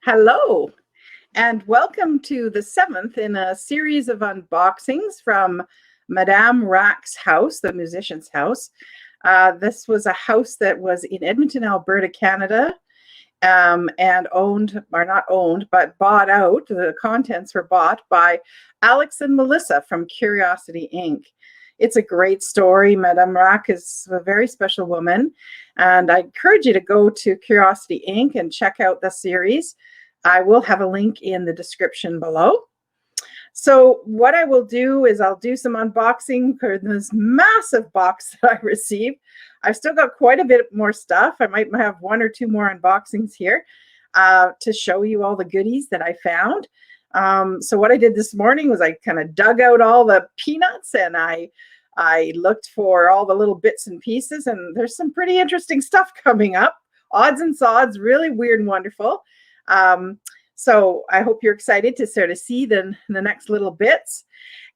Hello, and welcome to the 7th in a series of unboxings from Madame Rac's house, the musician's house. This was a house that was in Edmonton, Alberta, Canada, and owned, or not owned, but bought out. The contents were bought by Alex and Melissa from Curiosity Inc. It's a great story. Madame Rac is a very special woman, and I encourage you to go to Curiosity Inc. and check out the series. I will have a link in the description below. So what I will do is I'll do some unboxing for this massive box that I received. I've still got quite a bit more stuff. I might have one or two more unboxings here to show you all the goodies that I found. So what I did this morning was I kind of dug out all the peanuts and I looked for all the little bits and pieces, and there's some pretty interesting stuff coming up. Odds and sods, really weird and wonderful. So I hope you're excited to sort of see the next little bits.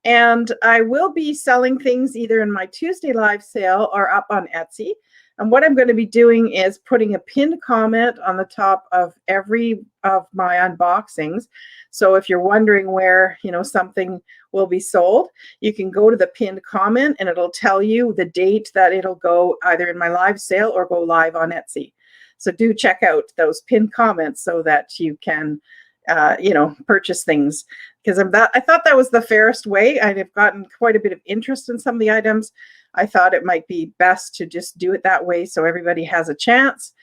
And I will be selling things either in my Tuesday live sale or up on Etsy. And what I'm going to be doing is putting a pinned comment on the top of every of my unboxings. So if you're wondering where, something will be sold, you can go to the pinned comment and it'll tell you the date that it'll go either in my live sale or go live on Etsy. So do check out those pinned comments so that you can, purchase things. Because I thought that was the fairest way. I've gotten quite a bit of interest in some of the items. I thought it might be best to just do it that way so everybody has a chance.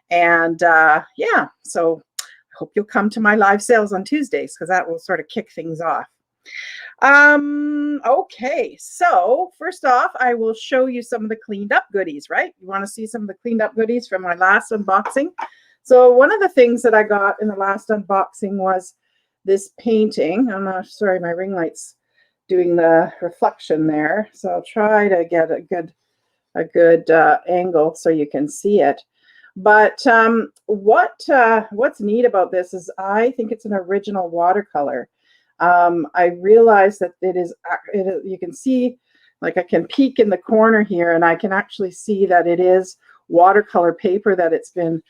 And yeah, so I hope you'll come to my live sales on Tuesdays because that will sort of kick things off. Okay, so first off, I will show you some of the cleaned up goodies, right? You want to see some of the cleaned up goodies from my last unboxing? So one of the things that I got in the last unboxing was this painting. I'm not sorry, my ring light's doing the reflection there. So I'll try to get a good angle so you can see it. But what's neat about this is I think it's an original watercolor. I realized that you can see, like I can peek in the corner here and I can actually see that it is watercolor paper that it's been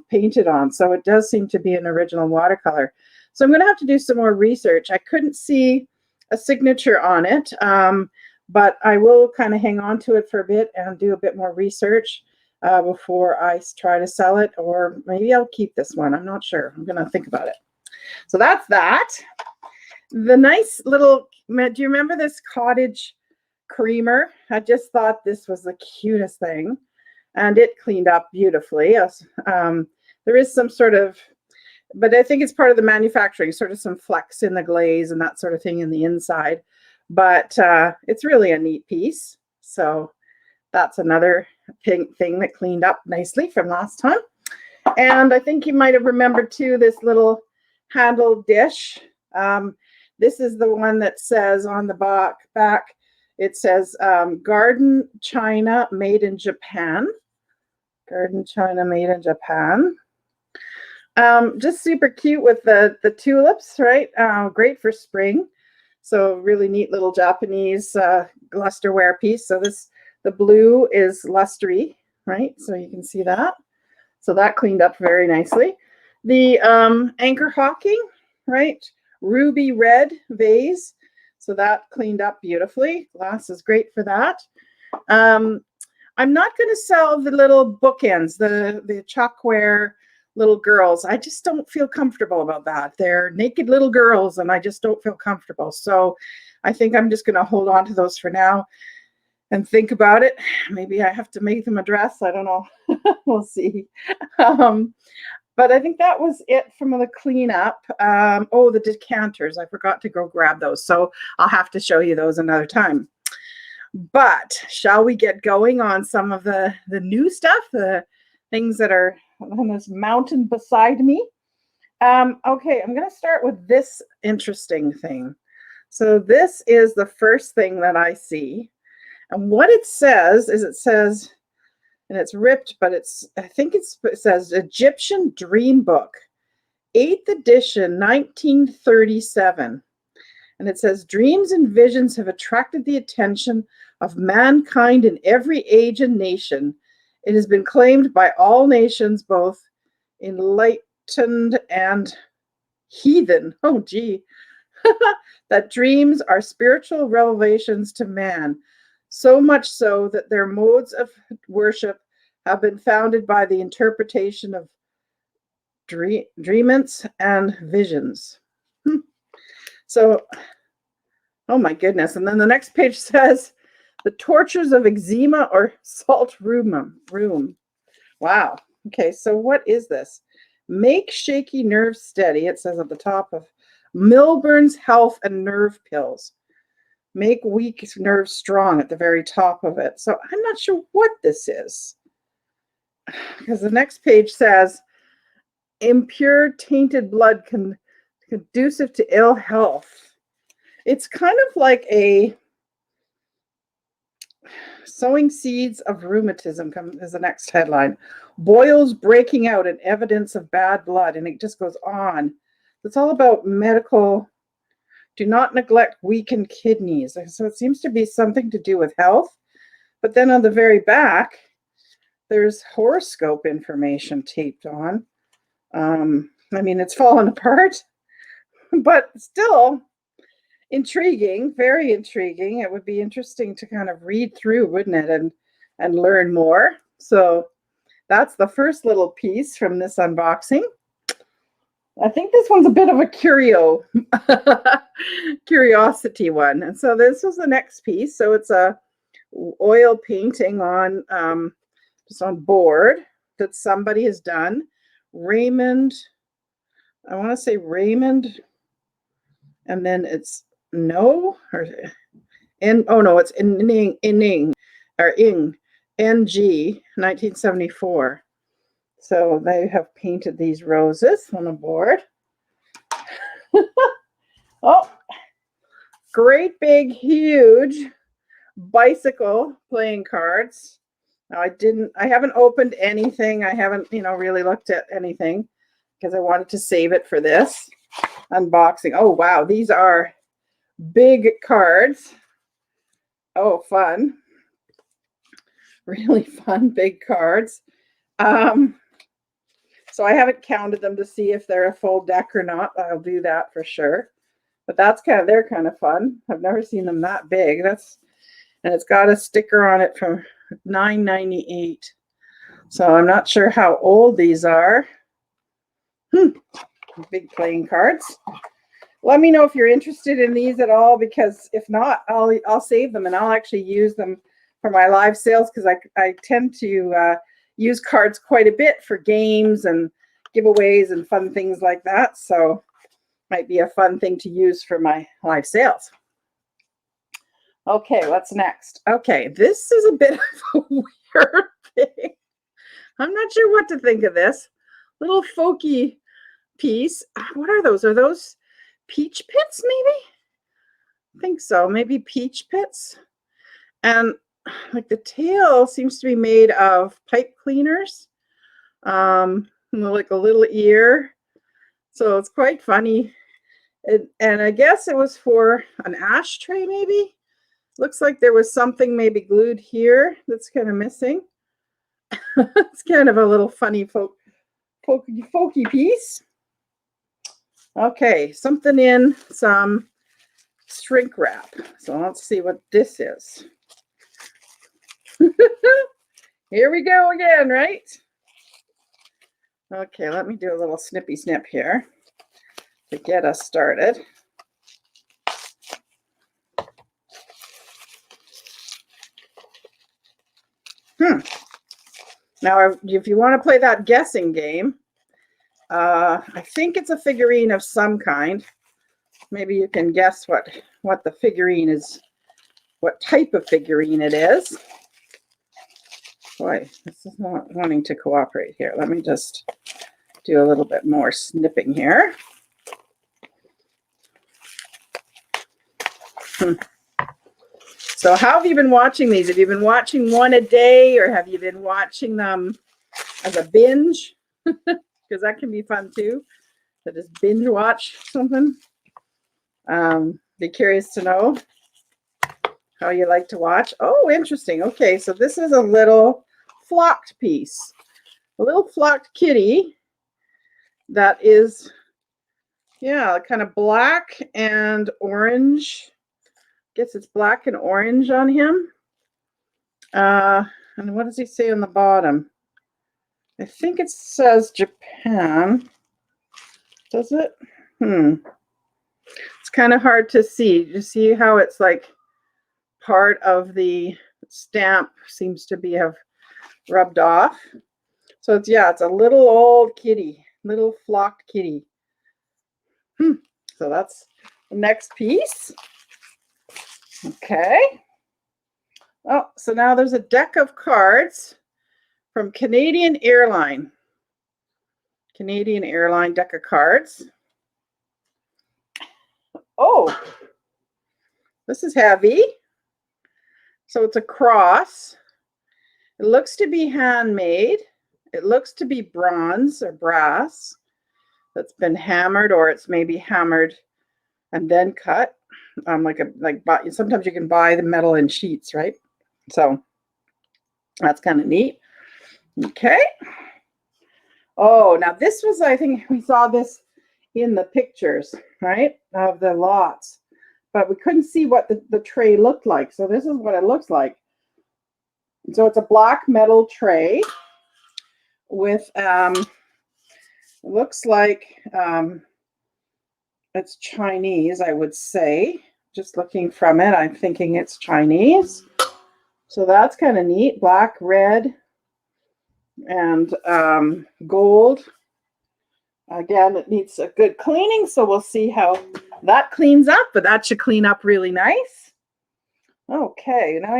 painted on. So it does seem to be an original watercolor. So I'm going to have to do some more research. I couldn't see a signature on it, but I will kind of hang on to it for a bit and do a bit more research before I try to sell it, or maybe I'll keep this one. I'm not sure. I'm going to think about it. So that's that. The nice little, do you remember this cottage creamer? I just thought this was the cutest thing, and it cleaned up beautifully. There is some sort of, but I think it's part of the manufacturing, sort of some flecks in the glaze and that sort of thing in the inside. But it's really a neat piece. So that's another thing that cleaned up nicely from last time. And I think you might have remembered too this little handle dish. This is the one that says on the back, it says Garden China made in Japan. Garden China made in Japan. Just super cute with the tulips, right? Great for spring. So really neat little Japanese lusterware piece. So the blue is lustery, right? So you can see that. So that cleaned up very nicely. The antiquehunting, right? Ruby red vase. So that cleaned up beautifully. Glass is great for that. I'm not going to sell the little bookends, the chalkware little girls. I just don't feel comfortable about that. They're naked little girls and I just don't feel comfortable. So I think I'm just going to hold on to those for now and think about it. Maybe I have to make them a dress. I don't know. We'll see. But I think that was it from the cleanup. Oh, the decanters. I forgot to go grab those. So I'll have to show you those another time. But shall we get going on some of the new stuff, the things that are on this mountain beside me? Okay, I'm going to start with this interesting thing. So this is the first thing that I see. And what it says is and it's ripped, but it says Egyptian Dream Book, 8th edition, 1937. And it says, dreams and visions have attracted the attention of mankind in every age and nation. It has been claimed by all nations, both enlightened and heathen. Oh, gee. That dreams are spiritual revelations to man, so much so that their modes of worship have been founded by the interpretation of dreamants and visions. So, oh my goodness. And then the next page says, the tortures of eczema or salt room. Wow. Okay, so what is this? Make shaky nerves steady, it says at the top of Milburn's Health and Nerve Pills. Make weak nerves strong at the very top of it. So I'm not sure what this is. Because the next page says, impure tainted blood conducive to ill health. It's kind of like a sowing seeds of rheumatism is the next headline. Boils breaking out and evidence of bad blood. And it just goes on. It's all about medical. Do not neglect weakened kidneys. So it seems to be something to do with health. But then on the very back, there's horoscope information taped on. I mean, it's fallen apart, but still intriguing, very intriguing. It would be interesting to kind of read through, wouldn't it, and learn more. So that's the first little piece from this unboxing. I think this one's a bit of a curiosity one. And so this was the next piece. So it's a oil painting on just on board that somebody has done. Raymond, I want to say Raymond, and then it's no, or in, oh no, it's Ing, or Ing, NG, 1974. So they have painted these roses on a board. Oh, great big, huge bicycle playing cards. Now I haven't opened anything. I haven't, really looked at anything because I wanted to save it for this unboxing. Oh, wow. These are big cards. Oh, fun. Really fun, big cards. So I haven't counted them to see if they're a full deck or not. I'll do that for sure. But they're kind of fun. I've never seen them that big. And it's got a sticker on it from $9.98. So I'm not sure how old these are. Big playing cards. Let me know if you're interested in these at all, because if not, I'll save them and I'll actually use them for my live sales, because I tend to use cards quite a bit for games and giveaways and fun things like that. So might be a fun thing to use for my live sales. Okay, what's next? Okay, this is a bit of a weird thing. I'm not sure what to think of this. Little folky piece. What are those? Are those peach pits, maybe? I think so. Maybe peach pits. And like the tail seems to be made of pipe cleaners. Like a little ear. So it's quite funny. And I guess it was for an ashtray, maybe. Looks like there was something maybe glued here that's kind of missing. It's kind of a little funny folky piece. Okay, something in some shrink wrap. So let's see what this is. Here we go again, right? Okay, let me do a little snippy snip here to get us started. Now, if you want to play that guessing game, I think it's a figurine of some kind. Maybe you can guess what the figurine is, what type of figurine it is. Boy, this is not wanting to cooperate here. Let me just do a little bit more snipping here. So how have you been watching these? Have you been watching one a day, or have you been watching them as a binge? Because that can be fun too, to just binge watch something. Be curious to know how you like to watch. Oh, interesting. Okay, so this is a little flocked piece. A little flocked kitty that is, yeah, kind of black and orange. Guess it's black and orange on him. And what does he say on the bottom? I think it says Japan. Does it? It's kind of hard to see. You see how it's like part of the stamp seems to be have rubbed off. So it's, yeah, it's a little old kitty, little flocked kitty. So that's the next piece. Okay. Oh, so now there's a deck of cards from Canadian Airline deck of cards. Oh, this is heavy. So it's a cross. It looks to be handmade. It looks to be bronze or brass that's been hammered, or it's maybe hammered and then cut. Sometimes you can buy the metal in sheets, right? So that's kind of neat. Okay. Oh, now this was, I think we saw this in the pictures, right, of the lots, but we couldn't see what the tray looked like. So this is what it looks like. So it's a black metal tray with, it looks like it's Chinese, I would say. Just looking from it, I'm thinking it's Chinese. So that's kind of neat. Black, red, and gold. Again, it needs a good cleaning, so we'll see how that cleans up, but that should clean up really nice. Okay, now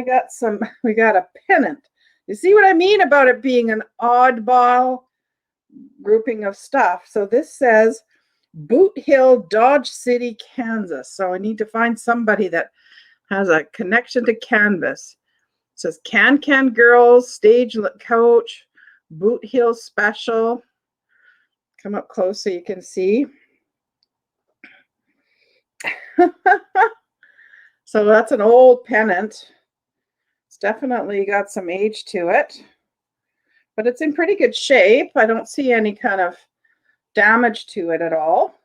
we got a pennant. You see what I mean about it being an oddball grouping of stuff? So this says Boot Hill, Dodge City, Kansas. So I need to find somebody that has a connection to Canvas. It says Can Girls, Stage Coach, Boot Hill Special. Come up close so you can see. So that's an old pennant. It's definitely got some age to it, but it's in pretty good shape. I don't see any kind of damage to it at all.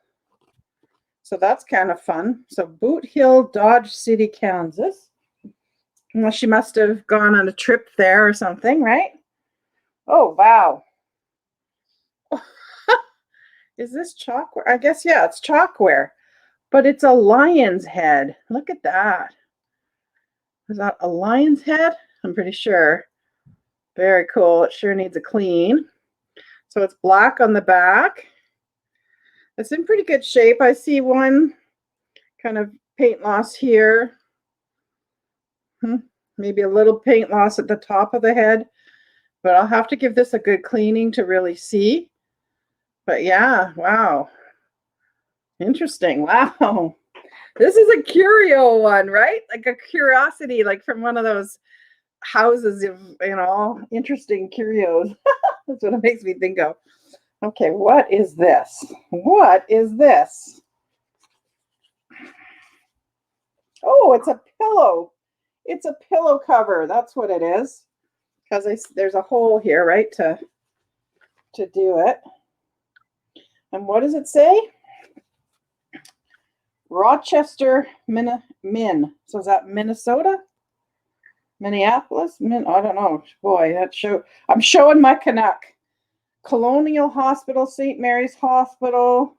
So that's kind of fun. So Boot Hill, Dodge City, Kansas. Well, she must have gone on a trip there or something, right? Oh, wow. Is this chalkware? I guess, yeah, it's chalkware, but it's a lion's head. Look at that. Is that a lion's head? I'm pretty sure. Very cool. It sure needs a clean. So it's black on the back. It's in pretty good shape. I see one kind of paint loss here. Maybe a little paint loss at the top of the head, but I'll have to give this a good cleaning to really see. But yeah, wow. Interesting. Wow. This is a curio one, right? Like a curiosity, like from one of those houses of, interesting curios. That's what it makes me think of. Okay, what is this? What is this? Oh, it's a pillow. It's a pillow cover. That's what it is. Because there's a hole here, right, to do it. And what does it say? Rochester, Min. So is that Minnesota? Minneapolis? I don't know. Boy, I'm showing my Canuck. Colonial Hospital, St. Mary's Hospital,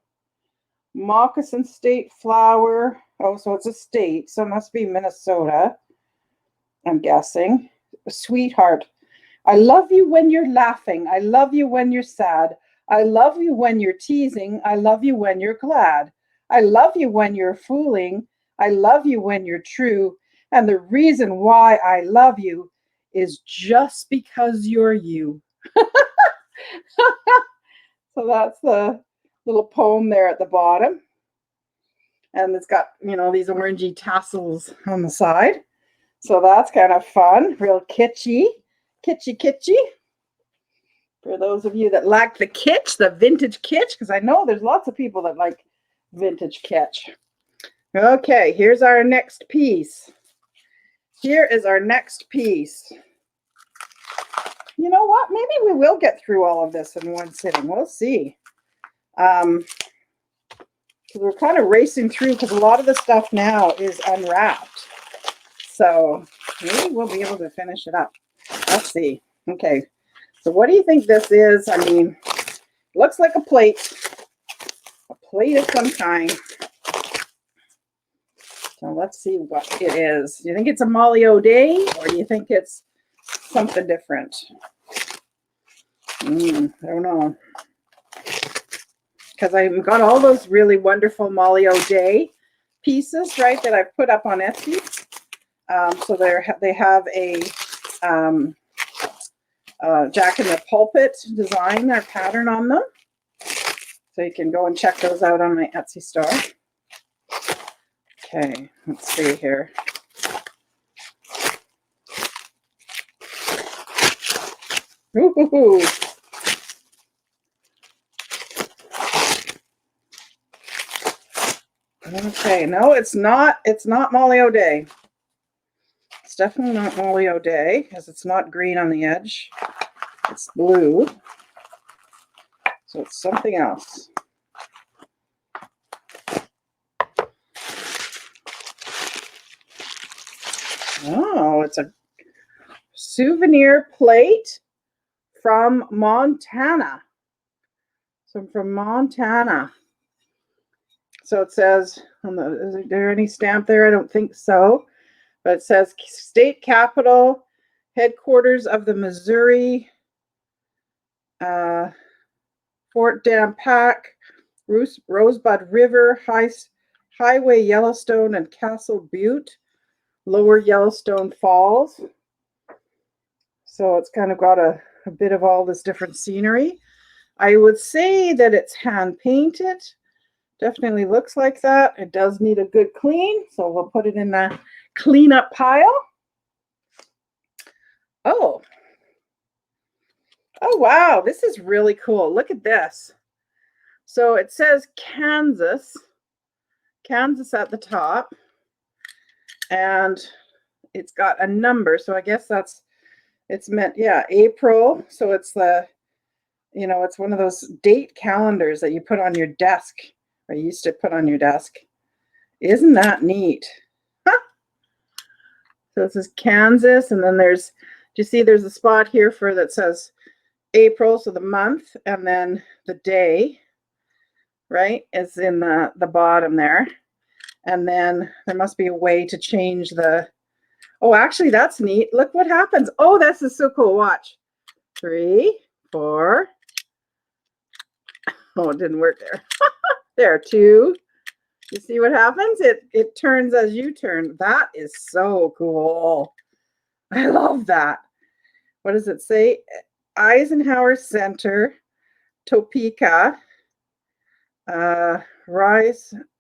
Moccasin State Flower. Oh, so it's a state, so it must be Minnesota, I'm guessing. Sweetheart. I love you when you're laughing. I love you when you're sad. I love you when you're teasing. I love you when you're glad. I love you when you're fooling. I love you when you're true. And the reason why I love you is just because you're you. So that's the little poem there at the bottom. And it's got, these orangey tassels on the side. So that's kind of fun. Real kitschy. Kitschy. For those of you that like the kitsch, the vintage kitsch, because I know there's lots of people that like vintage kitsch. Okay, here's our next piece. Here is our next piece. You know what? Maybe we will get through all of this in one sitting. We'll see. We're kind of racing through because a lot of the stuff now is unwrapped. So maybe we'll be able to finish it up. Let's see. Okay. So what do you think this is? I mean, looks like a plate of some kind. So let's see what it is. Do you think it's a Molly O'Day or do you think it's something different? I don't know. Because I've got all those really wonderful Molly O'Day pieces, right, that I've put up on Etsy. So they have a Jack in the Pulpit design or pattern on them. So you can go and check those out on my Etsy store. Okay, let's see here. Ooh. Okay, no, it's not Molly O'Day. It's definitely not Molly O'Day because it's not green on the edge. It's blue. So it's something else. Oh, it's a souvenir plate from Montana. So from Montana. So it says, is there any stamp there? I don't think so. But it says state capital, headquarters of the Missouri, Fort Dampac, Rosebud River, Highway Yellowstone, and Castle Butte, Lower Yellowstone Falls. So it's kind of got a bit of all this different scenery. I would say that it's hand painted. Definitely looks like that. It does need a good clean, so we'll put it in the cleanup pile. Oh, wow, this is really cool. Look at this. So it says Kansas at the top, and it's got a number. So I guess it's meant, yeah, April. So it's it's one of those date calendars that you put on your desk, or you used to put on your desk. Isn't that neat? Huh? So it says Kansas, and then do you see there's a spot here for that says April, so the month, and then the day, right, is in the bottom there. And then there must be a way to change oh, actually, that's neat. Look what happens. Oh, this is so cool. Watch. 3, 4. Oh, it didn't work there. There, 2. You see what happens? It turns as you turn. That is so cool. I love that. What does it say? Eisenhower Center, Topeka,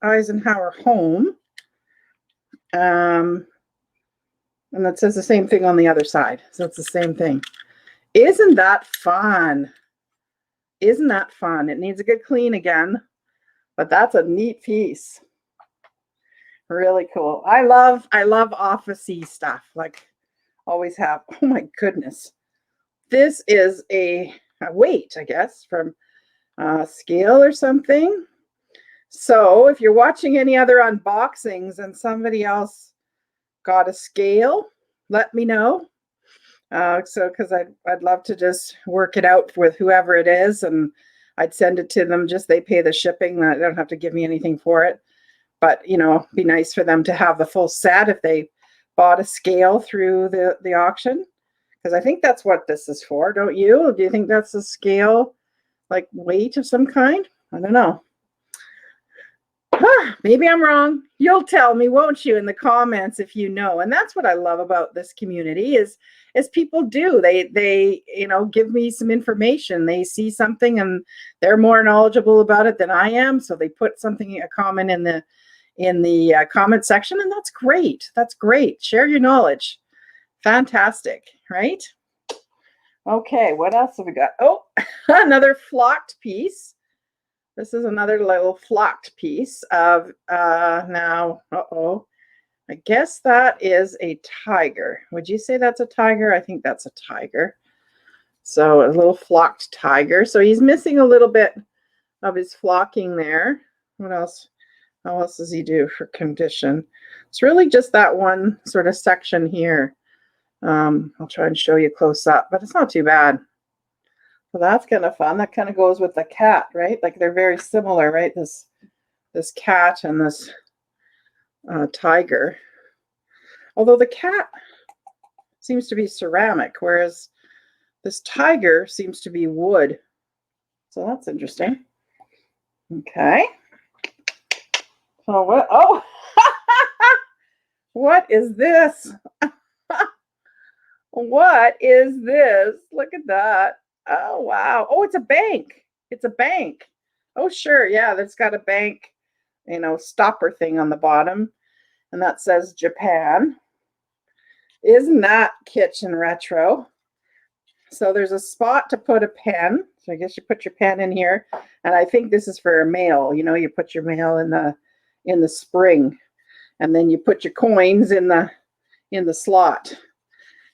Eisenhower Home. And that says the same thing on the other side. So it's the same thing. Isn't that fun? Isn't that fun? It needs a good clean again, but that's a neat piece. Really cool. I love office-y stuff, like always have. Oh my goodness. This is a weight, I guess, from scale or something. So if you're watching any other unboxings and somebody else got a scale, let me know. Because I'd love to just work it out with whoever it is, and I'd send it to them. Just they pay the shipping. They don't have to give me anything for it. But be nice for them to have the full set if they bought a scale through the auction. Because I think that's what this is for, don't you? Do you think that's a scale, like weight of some kind? I don't know. Maybe I'm wrong. You'll tell me, won't you, in the comments if you know. And that's what I love about this community is people do. They give me some information. They see something and they're more knowledgeable about it than I am. So they put a comment in the comment section, and that's great. That's great. Share your knowledge. Fantastic, right? Okay, what else have we got? Oh, another flocked piece. This is another little flocked piece of now. I guess that is a tiger. Would you say that's a tiger? I think that's a tiger. So a little flocked tiger. So he's missing a little bit of his flocking there. What else? How else does he do for condition? It's really just that one sort of section here. I'll try and show you close up, but it's not too bad. So that's kind of fun. That kind of goes with the cat, right? Like they're very similar, right? This cat and this tiger. Although the cat seems to be ceramic, whereas this tiger seems to be wood. So that's interesting. Okay. So what? Oh, what is this? What is this? Look at that. Oh, wow. Oh, it's a bank. It's a bank. Oh, sure. Yeah, that's got a bank, stopper thing on the bottom. And that says Japan. Isn't that kitsch and retro? So there's a spot to put a pen. So I guess you put your pen in here. And I think this is for mail. You put your mail in the spring. And then you put your coins in the slot.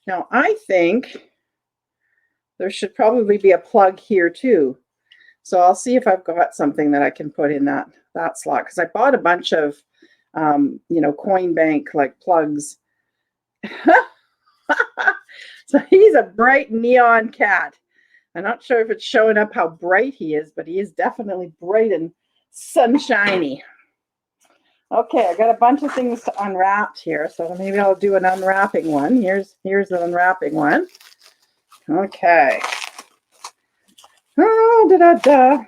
Now I think there should probably be a plug here too. So I'll see if I've got something that I can put in that slot, because I bought a bunch of coin bank like plugs. So he's a bright neon cat. I'm not sure if it's showing up how bright he is, but he is definitely bright and sunshiny. Okay, I got a bunch of things to unwrap here, so maybe I'll do an unwrapping one. Here's the unwrapping one. Okay. Oh, da-da-da.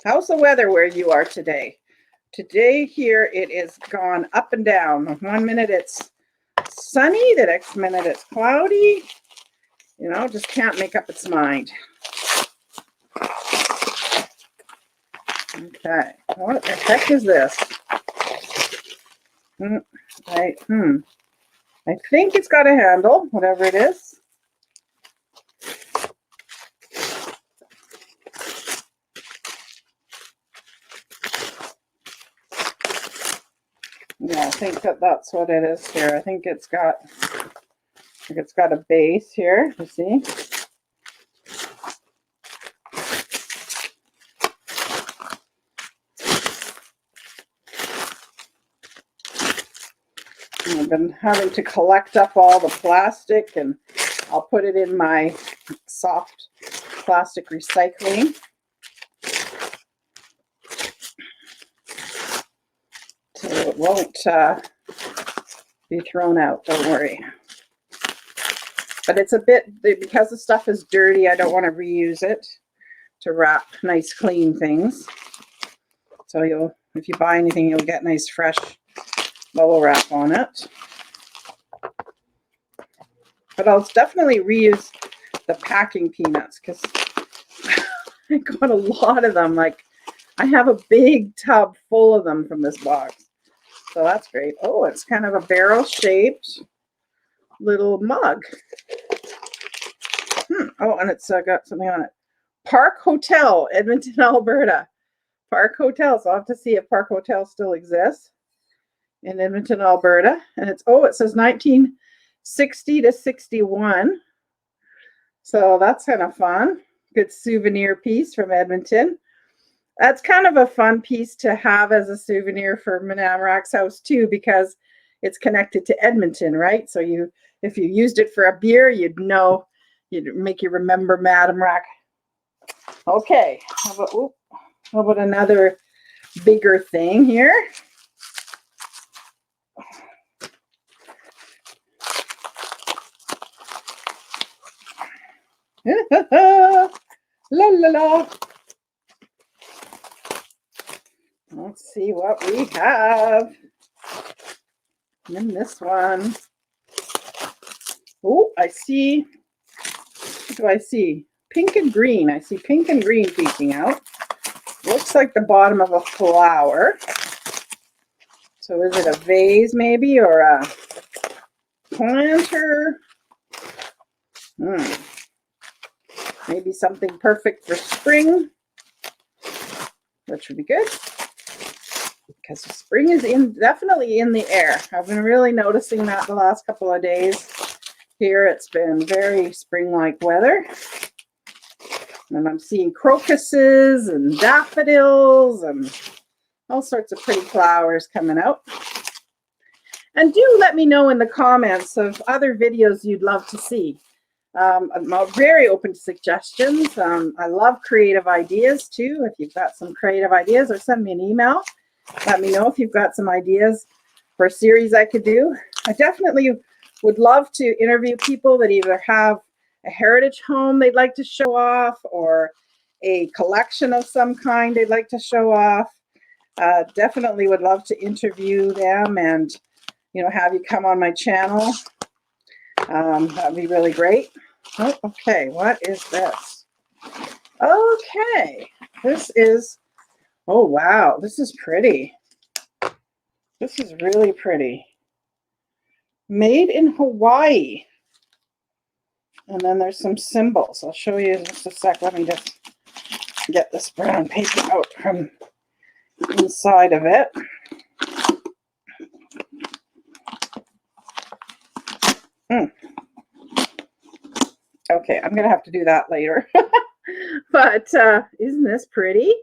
How's the weather where you are today? Today here it is gone up and down. 1 minute it's sunny, the next minute it's cloudy. Just can't make up its mind. Okay, what the heck is this? I think it's got a handle, whatever it is. Yeah, I think that's what it is here. I think it's got a base here, you see? I've been having to collect up all the plastic, and I'll put it in my soft plastic recycling. So it won't be thrown out, don't worry. But it's a bit, because the stuff is dirty, I don't want to reuse it to wrap nice clean things. So if you buy anything, you'll get nice fresh bubble wrap on it. But I'll definitely reuse the packing peanuts, because I got a lot of them. Like, I have a big tub full of them from this box. So that's great. Oh, it's kind of a barrel-shaped little mug. Oh, and it's got something on it. Park Hotel, Edmonton, Alberta. Park Hotel. So I'll have to see if Park Hotel still exists in Edmonton, Alberta. And it says 1960 to 61. So that's kind of fun. Good souvenir piece from Edmonton. That's kind of a fun piece to have as a souvenir for Madame Rac's house too, because it's connected to Edmonton, right? So if you used it for a beer, you'd make you remember Madame Rac. Okay, how about another bigger thing here? La la la. Let's see what we have in this one. Oh, I see. What do I see? Pink and green. I see pink and green peeking out. Looks like the bottom of a flower. So is it a vase maybe, or a planter? Maybe something perfect for spring. That should be good, because spring is definitely in the air. I've been really noticing that the last couple of days. Here it's been very spring-like weather. And I'm seeing crocuses and daffodils and all sorts of pretty flowers coming out. And do let me know in the comments of other videos you'd love to see. I'm very open to suggestions. I love creative ideas too. If you've got some creative ideas, or send me an email. Let me know if you've got some ideas for a series I could do. I definitely would love to interview people that either have a heritage home they'd like to show off, or a collection of some kind they'd like to show off. Definitely would love to interview them and, you know, have you come on my channel. That'd be really great. Oh, okay, what is this? Okay, this is, oh wow, this is pretty. This is really pretty. Made in Hawaii. And then there's some symbols. I'll show you in just a sec. Let me just get this brown paper out from inside of it. Okay, I'm going to have to do that later. But isn't this pretty?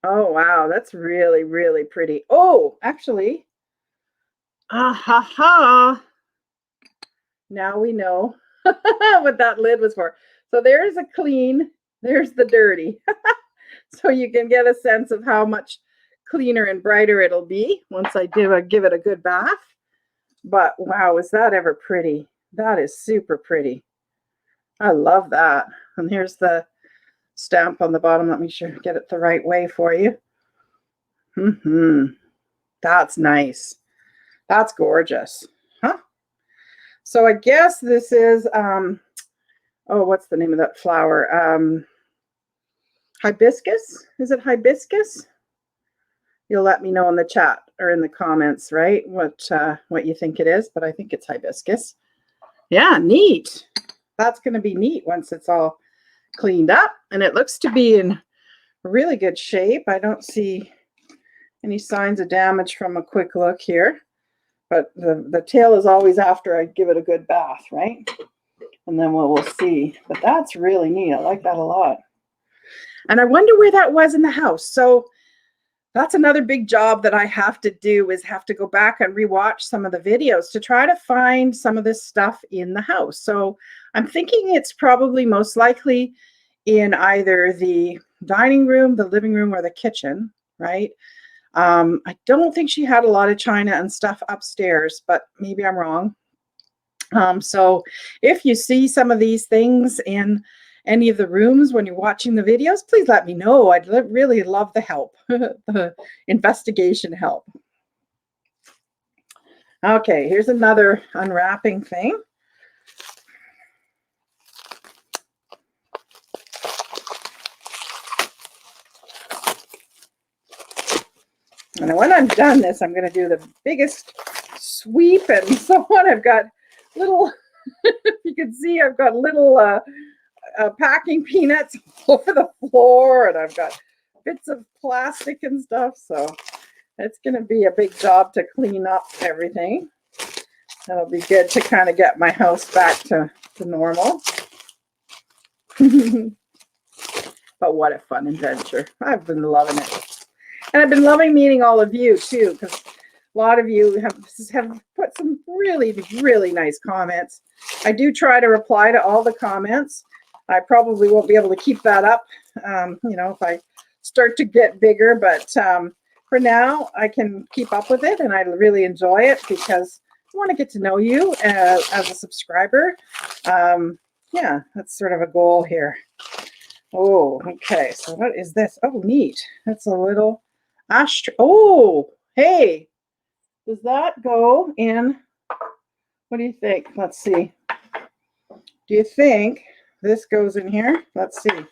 Oh, wow. That's really, really pretty. Oh, actually. Ha. Now we know what that lid was for. So there's a clean, there's the dirty. So you can get a sense of how much cleaner and brighter it'll be once I give it a good bath. But wow, is that ever pretty? That is super pretty. I love that. And here's the stamp on the bottom. Let me get it the right way for you. That's nice. That's gorgeous. Huh? So I guess this is, oh, what's the name of that flower? Hibiscus? Is it hibiscus? You'll let me know in the chat or in the comments, right? What you think it is, but I think it's hibiscus. Yeah, neat. That's going to be neat once it's all cleaned up, and it looks to be in really good shape. I don't see any signs of damage from a quick look here, but the tail is always after I give it a good bath, right? And then we'll see. But that's really neat. I like that a lot. And I wonder where that was in the house. So that's another big job that I have to do, is have to go back and rewatch some of the videos to try to find some of this stuff in the house. So I'm thinking it's probably most likely in either the dining room, the living room, or the kitchen, right? I don't think she had a lot of china and stuff upstairs, but maybe I'm wrong. So if you see some of these things in any of the rooms when you're watching the videos, please let me know. I'd really love the help, the investigation help. Okay, here's another unwrapping thing. And when I'm done this, I'm going to do the biggest sweep and so on. I've got little, you can see I've got little packing peanuts all over the floor, and I've got bits of plastic and stuff. So it's going to be a big job to clean up everything. That'll be good to kind of get my house back to normal. But what a fun adventure. I've been loving it. And I've been loving meeting all of you too, because a lot of you have put some really, really nice comments. I do try to reply to all the comments. I probably won't be able to keep that up, you know, if I start to get bigger, but for now I can keep up with it, and I really enjoy it because I want to get to know you as a subscriber. Yeah, that's sort of a goal here. Oh, okay. So what is this? Oh, neat. That's a little ashtray. Oh, hey, does that go in? What do you think? Let's see. Do you think this goes in here? Let's see.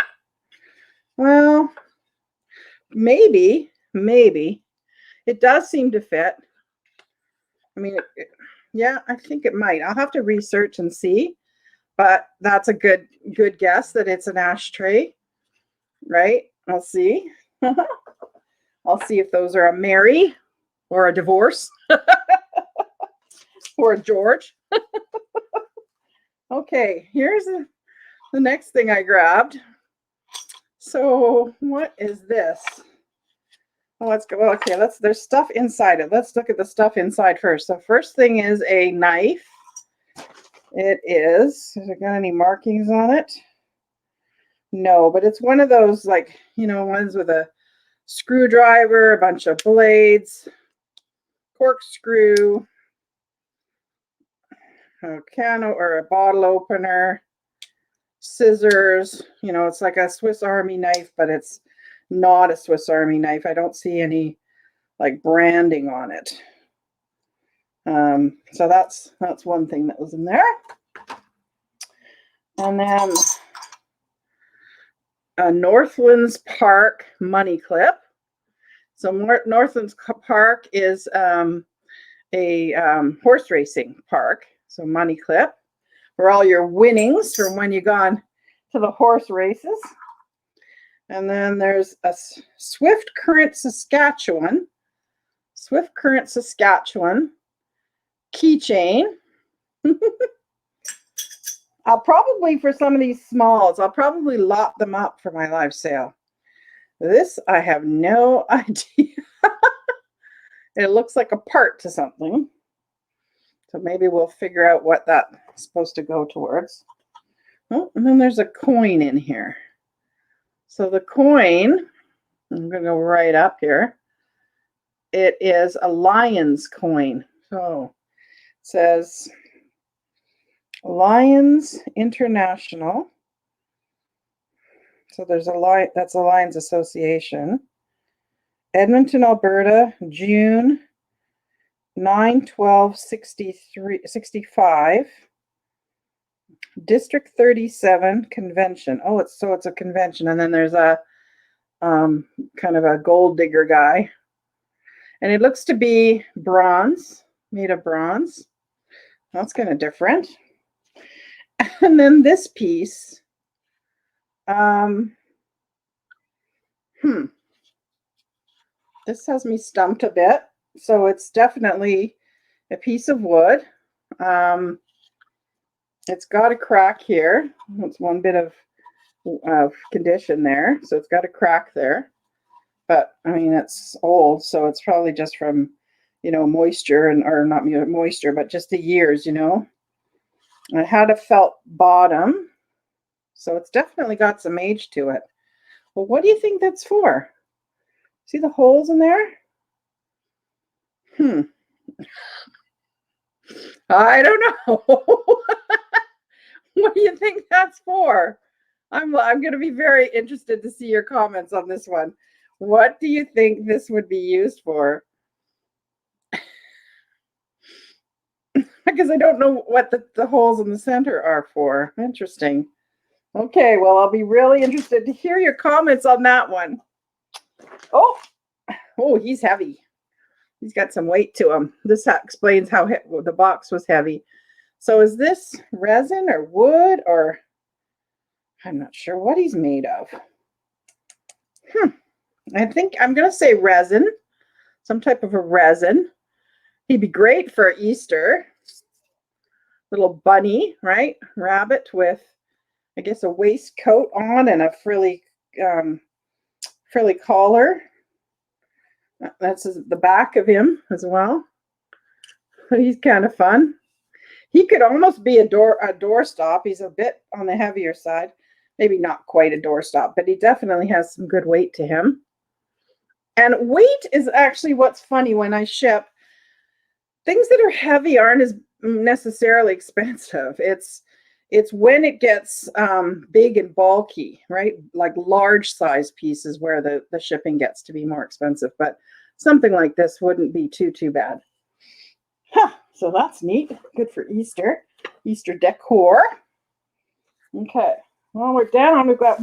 Well, maybe. It does seem to fit. I mean, yeah, I think it might. I'll have to research and see, but that's a good guess that it's an ashtray, right? I'll see. I'll see if those are a Mary or a divorce or a George. Okay, here's the next thing I grabbed. So what is this? Oh, let's go. Okay, there's stuff inside it. Let's look at the stuff inside first. So first thing is a knife. It is. Has it got any markings on it? No, but it's one of those, like, you know, ones with a screwdriver, a bunch of blades, corkscrew, a can or a bottle opener, scissors. You know, it's like a Swiss Army knife, but it's not a Swiss Army knife. I don't see any like branding on it. So that's one thing that was in there. And then a Northlands Park money clip. So Northlands Park is a horse racing park. So money clip for all your winnings from when you've gone to the horse races. And then there's a Swift Current Saskatchewan keychain. I'll probably, for some of these smalls, I'll probably lot them up for my live sale. This, I have no idea. It looks like a part to something. So maybe we'll figure out what that's supposed to go towards. Oh, and then there's a coin in here. So the coin, I'm going to go right up here. It is a Lions coin. So it says Lions International. So there's a that's a Lions Association. Edmonton, Alberta, June 9/12/65. District 37 convention. Oh, it's a convention. And then there's a kind of a gold digger guy. And it looks to be bronze, made of bronze. That's kind of different. And then this piece, this has me stumped a bit. So it's definitely a piece of wood. It's got a crack here. That's one bit of condition there. So it's got a crack there. But I mean, it's old, so it's probably just from, you know, moisture or not moisture, but just the years, you know. And it had a felt bottom, so it's definitely got some age to it. Well, what do you think that's for? See the holes in there? I don't know. What do you think that's for? I'm going to be very interested to see your comments on this one. What do you think this would be used for? Because I don't know what the holes in the center are for. Interesting. Okay, well, I'll be really interested to hear your comments on that one. Oh, he's heavy. He's got some weight to him. This explains how the box was heavy. So is this resin or wood, or I'm not sure what he's made of. I think I'm going to say resin, some type of a resin. He'd be great for Easter. Little bunny, right? Rabbit with, I guess, a waistcoat on and a frilly collar. That's the back of him as well. He's kind of fun. He could almost be a doorstop. He's a bit on the heavier side. Maybe not quite a doorstop, but he definitely has some good weight to him. And weight is actually what's funny when I ship. Things that are heavy aren't as necessarily expensive. It's when it gets big and bulky, right? Like large size pieces where the shipping gets to be more expensive. But something like this wouldn't be too bad. So that's neat. Good for Easter decor. Okay. Well, we're down. We've got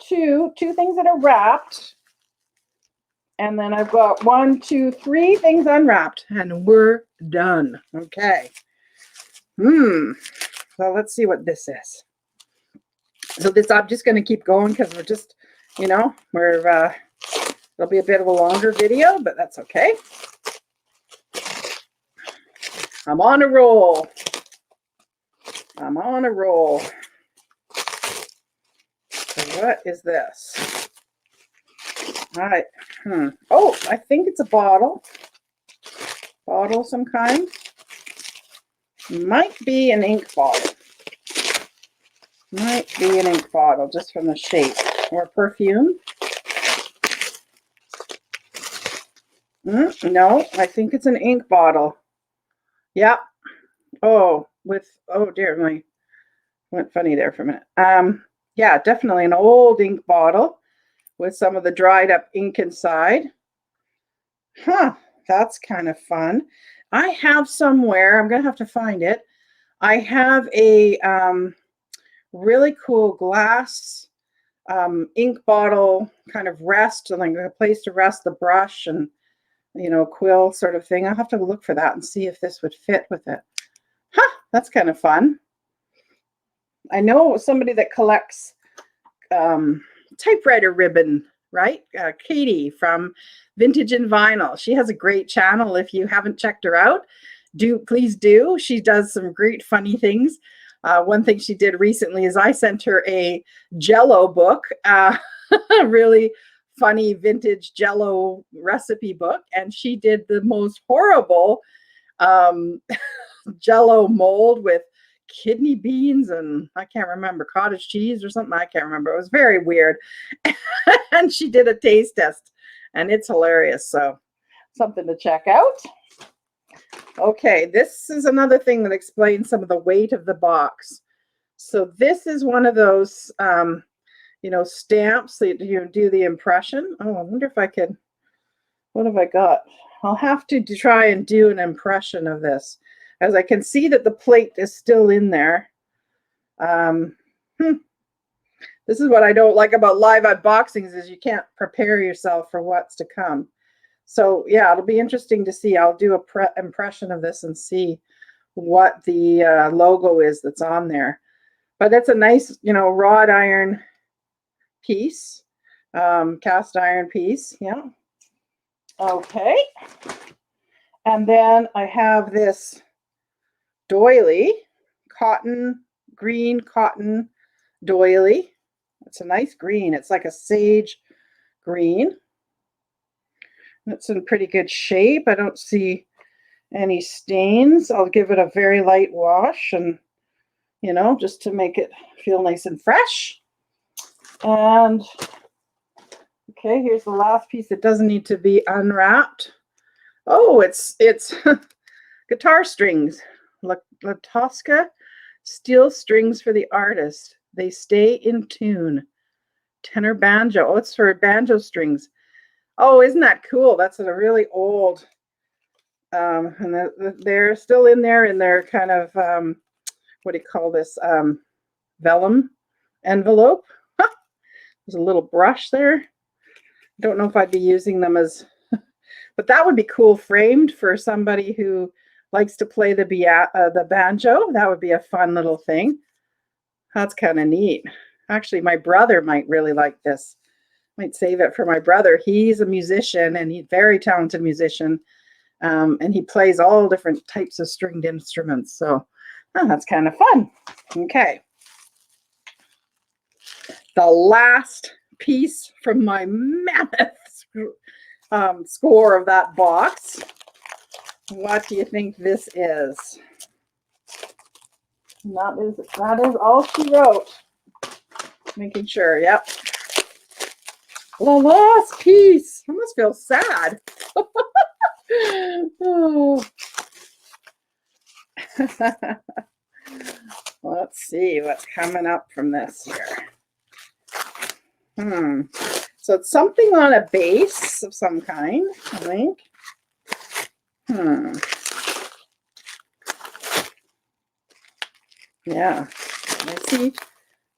two things that are wrapped. And then I've got 1, 2, 3 things unwrapped, and we're done. Okay. So let's see what this is. So this, I'm just going to keep going because we're just, you know, it'll be a bit of a longer video, but that's okay. I'm on a roll. So What is this? All right. Oh, I think it's a bottle. Bottle of some kind. Might be an ink bottle. Might be an ink bottle just from the shape. Or perfume. No, I think it's an ink bottle. Yeah. Oh, oh dear, went funny there for a minute. Yeah, definitely an old ink bottle with some of the dried up ink inside. Huh, that's kind of fun. I have somewhere, I'm going to have to find it. I have a really cool glass ink bottle kind of rest, like a place to rest the brush and, quill sort of thing. I'll have to look for that and see if this would fit with it. Huh, that's kind of fun. I know somebody that collects typewriter ribbon, right? Katie from Vintage and Vinyl. She has a great channel. If you haven't checked her out, please do. She does some great funny things. One thing she did recently is I sent her a Jello book, a really funny vintage Jello recipe book, and she did the most horrible Jello mold with kidney beans and I can't remember, cottage cheese or something. I can't remember. It was very weird. And she did a taste test and it's hilarious. So something to check out. Okay, this is another thing that explains some of the weight of the box. So this is one of those, stamps that you do the impression. Oh, I wonder if I could, what have I got? I'll have to try and do an impression of this, as I can see that the plate is still in there. This is what I don't like about live unboxings, is you can't prepare yourself for what's to come. So yeah, it'll be interesting to see. I'll do a impression of this and see what the logo is that's on there. But it's a nice, wrought iron piece, cast iron piece. Yeah. Okay. And then I have this doily, green cotton doily. It's a nice green. It's like a sage green. It's in pretty good shape. I don't see any stains. I'll give it a very light wash and, just to make it feel nice and fresh. And okay, here's the last piece that doesn't need to be unwrapped. Oh, it's guitar strings. La Tosca steel strings for the artist. They stay in tune. Tenor banjo. Oh, it's for banjo strings. Oh, isn't that cool? That's a really old, and they're still in there in their kind of, what do you call this, vellum envelope. There's a little brush there. Don't know if I'd be using them as, but that would be cool framed for somebody who likes to play the banjo. That would be a fun little thing. That's kind of neat. Actually, my brother might really like this. Might save it for my brother. He's a musician and he's a very talented musician. And he plays all different types of stringed instruments. So that's kind of fun. Okay. The last piece from my mammoth score of that box. What do you think this is? That is all she wrote. Making sure, yep. The last piece. I must feel sad. Oh. Let's see what's coming up from this here. So it's something on a base of some kind, I think. Yeah. Let's see.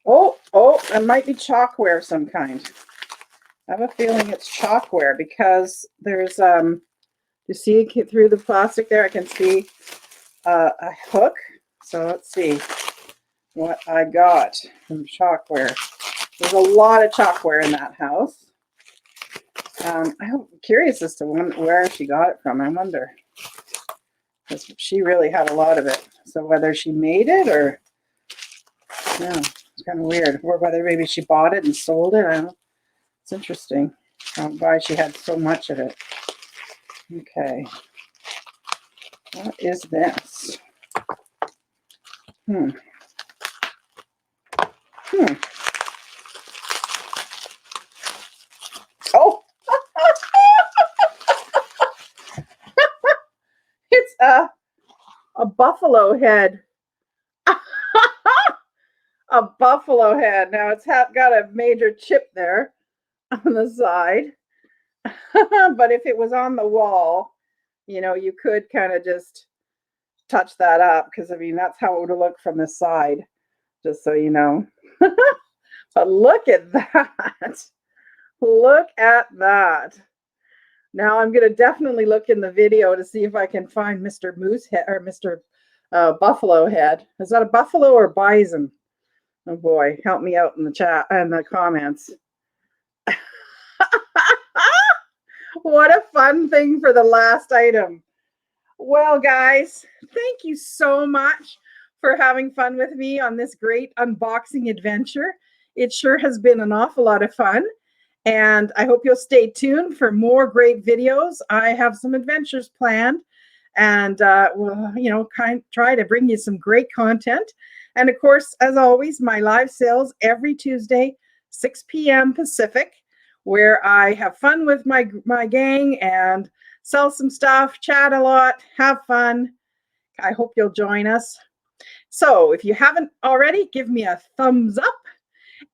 Oh, it might be chalkware of some kind. I have a feeling it's chalkware because there's, you see through the plastic there, I can see a hook. So let's see what I got from chalkware. There's a lot of chalkware in that house. I'm curious as to where she got it from. I wonder. Because she really had a lot of it. So whether she made it or, yeah. It's kind of weird. Or whether maybe she bought it and sold it. I don't know. It's interesting why she had so much of it. Okay. What is this? Oh! It's a buffalo head. A buffalo head. Now it's got a major chip there on the side. But if it was on the wall, you know, you could kind of just touch that up, because I mean, that's how it would look from the side, just so you know. But look at that. Look at that. Now I'm going to definitely look in the video to see if I can find Mr. Moose Head or Mr. Buffalo Head. Is that a buffalo or bison? Oh boy, help me out in the chat and the comments. What a fun thing for the last item. Well, guys, thank you so much for having fun with me on this great unboxing adventure. It sure has been an awful lot of fun, and I hope you'll stay tuned for more great videos. I have some adventures planned, and we'll, you know, try to bring you some great content. And of course, as always, my live sales every Tuesday, 6 p.m. Pacific, where I have fun with my gang and sell some stuff, chat a lot, have fun. I hope you'll join us. So if you haven't already, give me a thumbs up,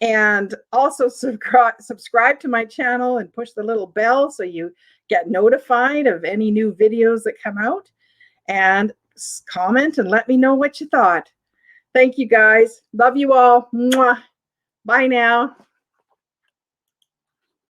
and also subscribe to my channel and push the little bell so you get notified of any new videos that come out, and comment and let me know what you thought. Thank you, guys. Love you all. Mwah. Bye now.